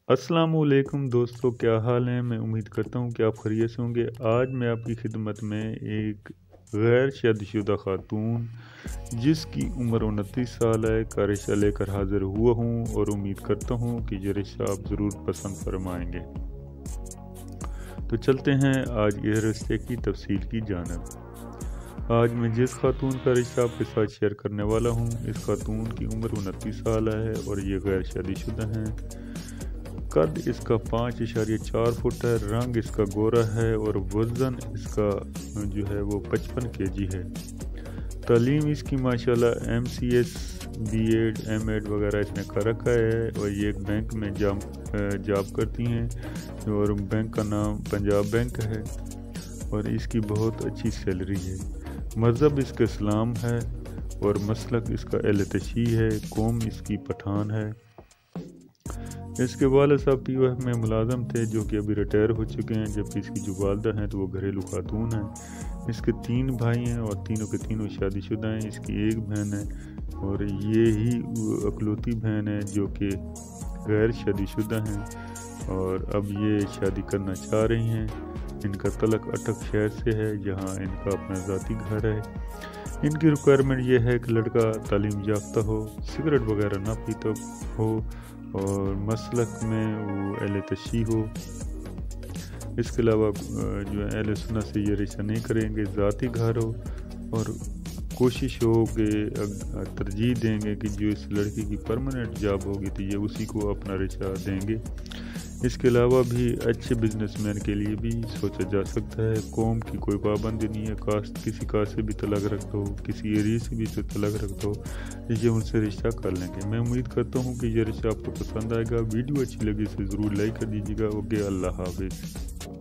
السلام علیکم دوستو، کیا حال ہیں؟ میں امید کرتا ہوں کہ آپ خیریت سے ہوں گے۔ آج میں آپ کی خدمت میں ایک غیر شادی شدہ خاتون جس کی عمر 29 سال ہے کا رشتہ لے کر حاضر ہوا ہوں، اور امید کرتا ہوں کہ یہ رشتہ آپ ضرور پسند فرمائیں گے۔ تو چلتے ہیں آج کے رشتے کی تفصیل کی جانب۔ آج میں جس خاتون کا رشتہ آپ کے ساتھ شیئر کرنے والا ہوں، اس خاتون کی عمر 29 سال ہے اور یہ غیر شادی شدہ ہیں۔ قد اس کا 5.4 فٹ ہے، رنگ اس کا گورا ہے اور وزن اس کا جو ہے وہ 55 kg ہے۔ تعلیم اس کی ماشاءاللہ MCS B.Ed M.Ed وغیرہ اس نے کر رکھا ہے، اور یہ ایک بینک میں جاب کرتی ہیں، اور بینک کا نام پنجاب بینک ہے، اور اس کی بہت اچھی سیلری ہے۔ مذہب اس کا اسلام ہے اور مسلک اس کا اہل تشیع ہے۔ قوم اس کی پٹھان ہے۔ اس کے والد صاحب POF میں ملازم تھے، جو کہ ابھی ریٹائر ہو چکے ہیں، جبکہ اس کی جو والدہ ہیں تو وہ گھریلو خاتون ہیں۔ اس کے 3 بھائی ہیں اور تینوں کے تینوں شادی شدہ ہیں۔ اس کی ایک بہن ہے، اور یہ ہی اکلوتی بہن ہے جو کہ غیر شادی شدہ ہیں، اور اب یہ شادی کرنا چاہ رہی ہیں۔ ان کا تعلق اٹک شہر سے ہے، جہاں ان کا اپنا ذاتی گھر ہے۔ ان کی ریکوائرمنٹ یہ ہے کہ لڑکا تعلیم یافتہ ہو، سگریٹ وغیرہ نہ پیتا ہو، اور مسلک میں وہ اہل تشیع ہو۔ اس کے علاوہ جو اہل سنت سے یہ رشتہ نہیں کریں گے، ذاتی گھر ہو، اور کوشش ہو کہ ترجیح دیں گے کہ جو اس لڑکی کی پرماننٹ جاب ہوگی تو یہ اسی کو اپنا رشتہ دیں گے۔ اس کے علاوہ بھی اچھے بزنس مین کے لیے بھی سوچا جا سکتا ہے۔ قوم کی کوئی پابندی نہیں ہے، کاسٹ کسی کاسٹ سے بھی تعلق رکھتا ہو، کسی ایریا سے بھی تعلق رکھتا ہو، یہ ان سے رشتہ کر لیں گے۔ میں امید کرتا ہوں کہ یہ رشتہ آپ کو پسند آئے گا۔ ویڈیو اچھی لگی اسے ضرور لائک کر دیجیے گا۔ اوکے، اللہ حافظ۔